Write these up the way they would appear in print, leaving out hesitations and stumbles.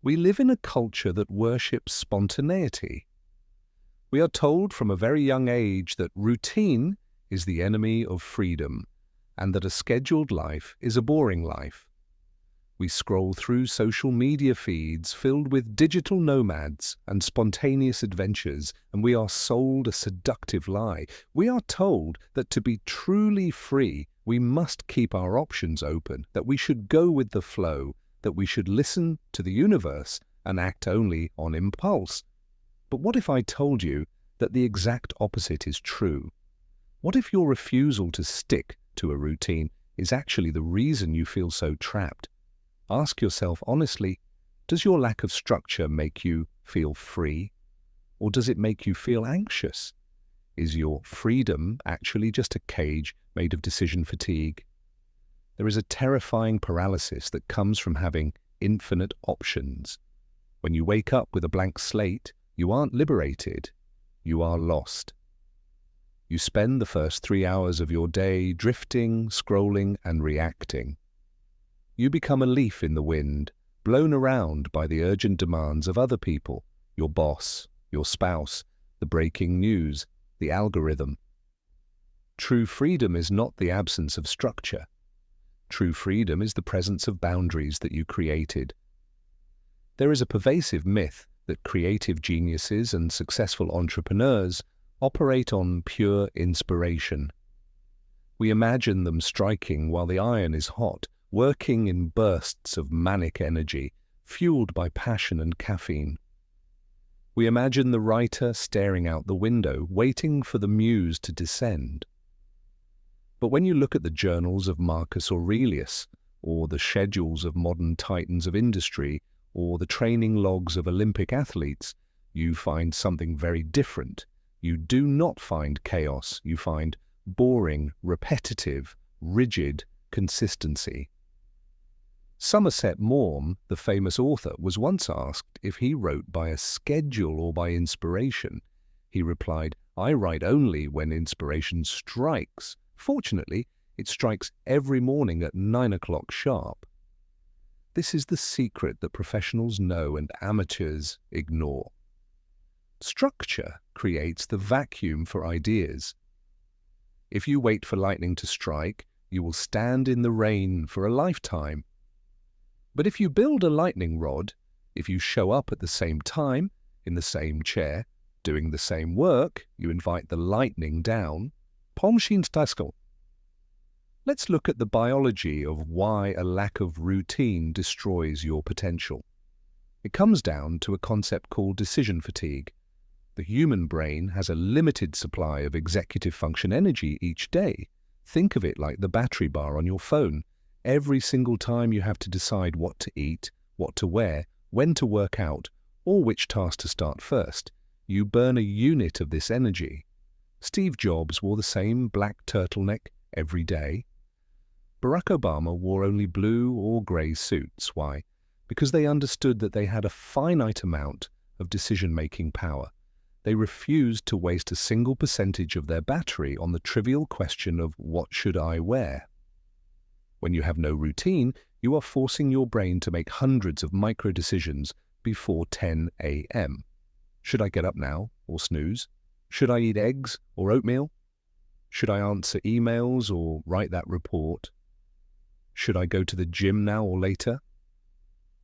We live in a culture that worships spontaneity. We are told from a very young age that routine is the enemy of freedom, and that a scheduled life is a boring life. We scroll through social media feeds filled with digital nomads and spontaneous adventures, and we are sold a seductive lie. We are told that to be truly free, we must keep our options open, that we should go with the flow, that we should listen to the universe and act only on impulse. But what if I told you that the exact opposite is true? What if your refusal to stick to a routine is actually the reason you feel so trapped? Ask yourself honestly, does your lack of structure make you feel free? Or does it make you feel anxious? Is your freedom actually just a cage made of decision fatigue? There is a terrifying paralysis that comes from having infinite options. When you wake up with a blank slate, you aren't liberated, you are lost. You spend the first 3 hours of your day drifting, scrolling, and reacting. You become a leaf in the wind, blown around by the urgent demands of other people, your boss, your spouse, the breaking news, the algorithm. True freedom is not the absence of structure. True freedom is the presence of boundaries that you created. There is a pervasive myth that creative geniuses and successful entrepreneurs operate on pure inspiration. We imagine them striking while the iron is hot, working in bursts of manic energy, fueled by passion and caffeine. We imagine the writer staring out the window, waiting for the muse to descend. But when you look at the journals of Marcus Aurelius, or the schedules of modern titans of industry, or the training logs of Olympic athletes, you find something very different. You do not find chaos, you find boring, repetitive, rigid consistency. Somerset Maugham, the famous author, was once asked if he wrote by a schedule or by inspiration. He replied, "I write only when inspiration strikes. Fortunately, it strikes every morning at 9 o'clock sharp." This is the secret that professionals know and amateurs ignore. Structure creates the vacuum for ideas. If you wait for lightning to strike, you will stand in the rain for a lifetime. But if you build a lightning rod, if you show up at the same time, in the same chair, doing the same work, you invite the lightning down. Pomschienstaskal. Let's look at the biology of why a lack of routine destroys your potential. It comes down to a concept called decision fatigue. The human brain has a limited supply of executive function energy each day. Think of it like the battery bar on your phone. Every single time you have to decide what to eat, what to wear, when to work out, or which task to start first, you burn a unit of this energy. Steve Jobs wore the same black turtleneck every day. Barack Obama wore only blue or grey suits. Why? Because they understood that they had a finite amount of decision-making power. They refused to waste a single percentage of their battery on the trivial question of what should I wear. When you have no routine, you are forcing your brain to make hundreds of micro-decisions before 10 a.m. Should I get up now or snooze? Should I eat eggs or oatmeal? Should I answer emails or write that report? Should I go to the gym now or later?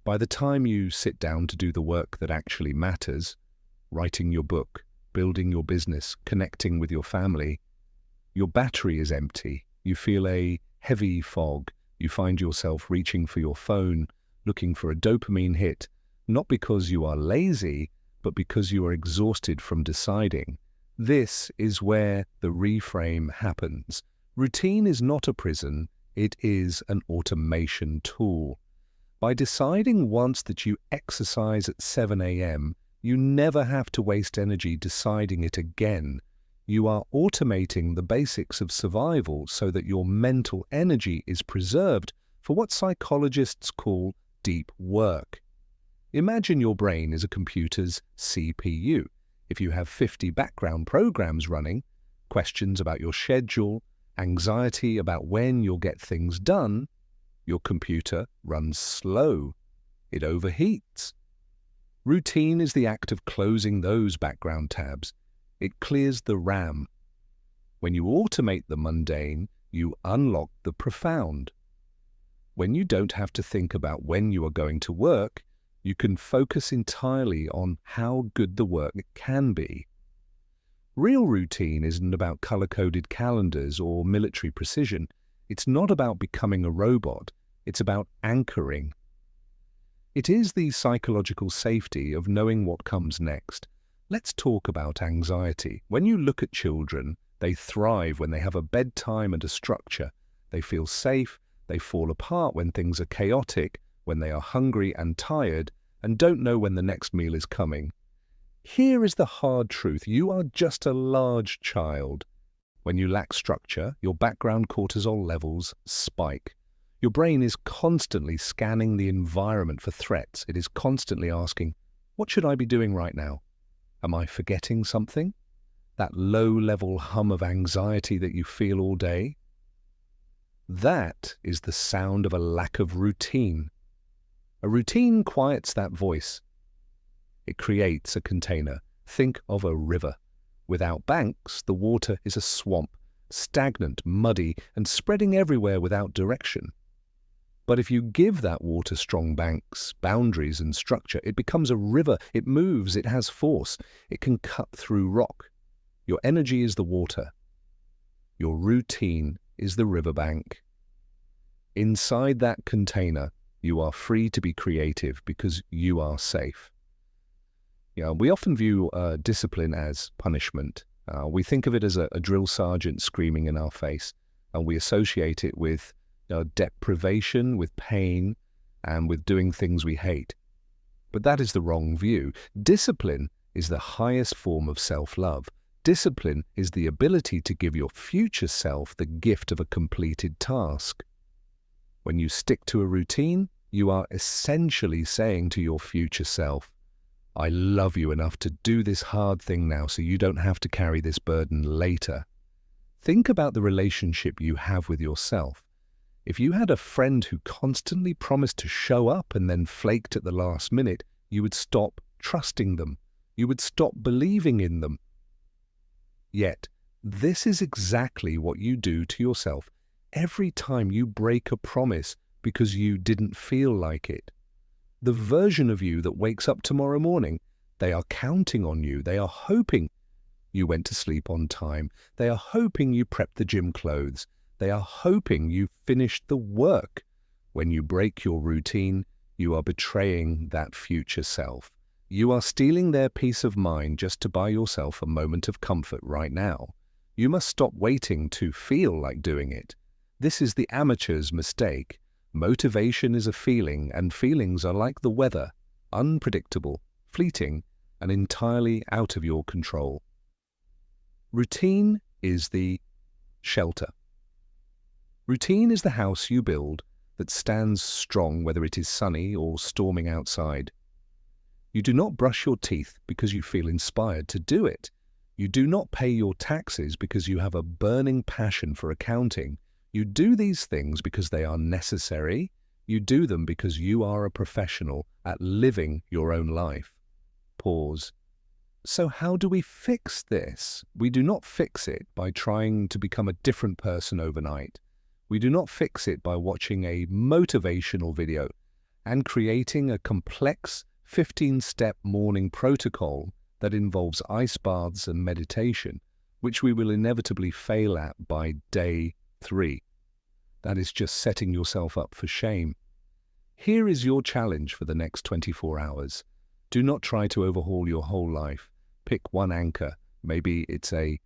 By the time you sit down to do the work that actually matters, writing your book, building your business, connecting with your family, your battery is empty. You feel a heavy fog. You find yourself reaching for your phone, looking for a dopamine hit, not because you are lazy, but because you are exhausted from deciding. This is where the reframe happens. Routine is not a prison, it is an automation tool. By deciding once that you exercise at 7 a.m., you never have to waste energy deciding it again. You are automating the basics of survival so that your mental energy is preserved for what psychologists call deep work. Imagine your brain is a computer's CPU. If you have 50 background programs running, questions about your schedule, anxiety about when you'll get things done, your computer runs slow. It overheats. Routine is the act of closing those background tabs. It clears the RAM. When you automate the mundane, you unlock the profound. When you don't have to think about when you are going to work, you can focus entirely on how good the work can be. Real routine isn't about color-coded calendars or military precision. It's not about becoming a robot. It's about anchoring. It is the psychological safety of knowing what comes next. Let's talk about anxiety. When you look at children, they thrive when they have a bedtime and a structure. They feel safe. They fall apart when things are chaotic, when they are hungry and tired, and don't know when the next meal is coming. Here is the hard truth. You are just a large child. When you lack structure, your background cortisol levels spike. Your brain is constantly scanning the environment for threats. It is constantly asking, what should I be doing right now? Am I forgetting something? That low-level hum of anxiety that you feel all day? That is the sound of a lack of routine. A routine quiets that voice. It creates a container. Think of a river. Without banks, the water is a swamp, stagnant, muddy, and spreading everywhere without direction. But if you give that water strong banks, boundaries, and structure, it becomes a river. It moves, it has force, it can cut through rock. Your energy is the water. Your routine is the riverbank. Inside that container, you are free to be creative because you are safe. We often view discipline as punishment. We think of it as a drill sergeant screaming in our face, and we associate it with deprivation, with pain, and with doing things we hate. But that is the wrong view. Discipline is the highest form of self-love. Discipline is the ability to give your future self the gift of a completed task. When you stick to a routine, you are essentially saying to your future self, I love you enough to do this hard thing now so you don't have to carry this burden later. Think about the relationship you have with yourself. If you had a friend who constantly promised to show up and then flaked at the last minute, you would stop trusting them. You would stop believing in them. Yet, this is exactly what you do to yourself every time you break a promise because you didn't feel like it. The version of you that wakes up tomorrow morning, they are counting on you. They are hoping you went to sleep on time. They are hoping you prepped the gym clothes. They are hoping you finished the work. When you break your routine, you are betraying that future self. You are stealing their peace of mind just to buy yourself a moment of comfort right now. You must stop waiting to feel like doing it. This is the amateur's mistake. Motivation is a feeling, and feelings are like the weather, unpredictable, fleeting, and entirely out of your control. Routine is the shelter. Routine is the house you build that stands strong whether it is sunny or storming outside. You do not brush your teeth because you feel inspired to do it. You do not pay your taxes because you have a burning passion for accounting. You do these things because they are necessary. You do them because you are a professional at living your own life. Pause. So how do we fix this? We do not fix it by trying to become a different person overnight. We do not fix it by watching a motivational video and creating a complex 15-step morning protocol that involves ice baths and meditation, which we will inevitably fail at by day 3. That is just setting yourself up for shame. Here is your challenge for the next 24 hours. Do not try to overhaul your whole life. Pick one anchor. Maybe it's a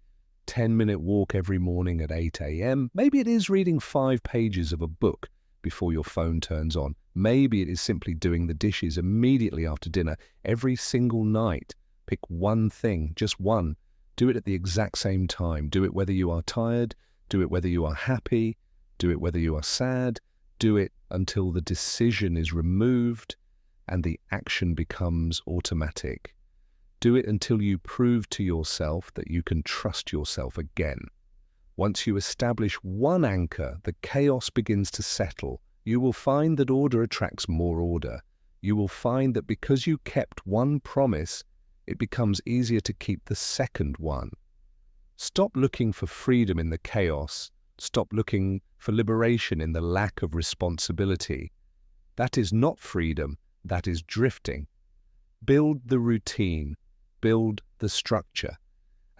10-minute walk every morning at 8 a.m. Maybe it is reading 5 pages of a book before your phone turns on. Maybe it is simply doing the dishes immediately after dinner every single night. Pick one thing, just one. Do it at the exact same time. Do it whether you are tired. Do it whether you are happy. Do it whether you are sad. Do it until the decision is removed and the action becomes automatic. Do it until you prove to yourself that you can trust yourself again. Once you establish one anchor, the chaos begins to settle. You will find that order attracts more order. you will find that because you kept one promise, it becomes easier to keep the second one. Stop looking for freedom in the chaos. Stop looking for liberation in the lack of responsibility. That is not freedom, that is drifting. Build the routine, build the structure,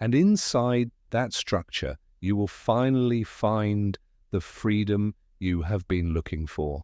and inside that structure, you will finally find the freedom you have been looking for.